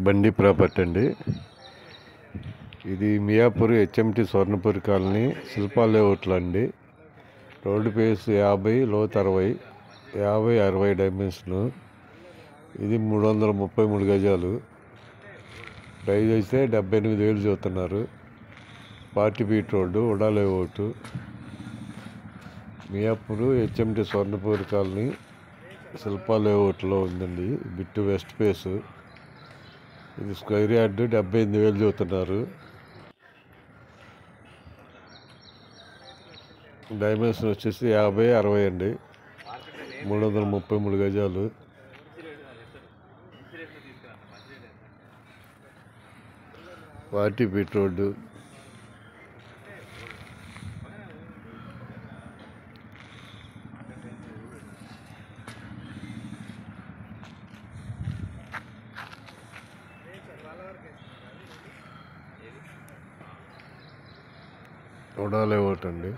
బండి ప్రాపర్టీ అండి. ఇది మియాపూర్ హెచ్ఎంటి స్వర్ణపూర్ కాలనీ శిల్పా లేఅవుట్లో అండి. రోడ్డు ఫేస్ 50, లోతు 60, 50-60 డైమెన్షన్. ఇది 333 గజాలు. ప్రైజ్ అయితే 78,000 చెబుతున్నారు. 40 ఫీట్ రోడ్డు, ఉడా layout, Miyapur HMT Swarnapuri colony Shilpa లేఅవుట్లో ఉందండి. Bit west face. ఇది స్క్వేర్ యార్డ్ 78,000 చెబుతున్నారు. డైమెన్షన్ వచ్చేసి 50-60 అండి. 333 గజాలు. వాటి ఫీట్ రోడ్డు. ఉడా లేఅవుట్ అండి.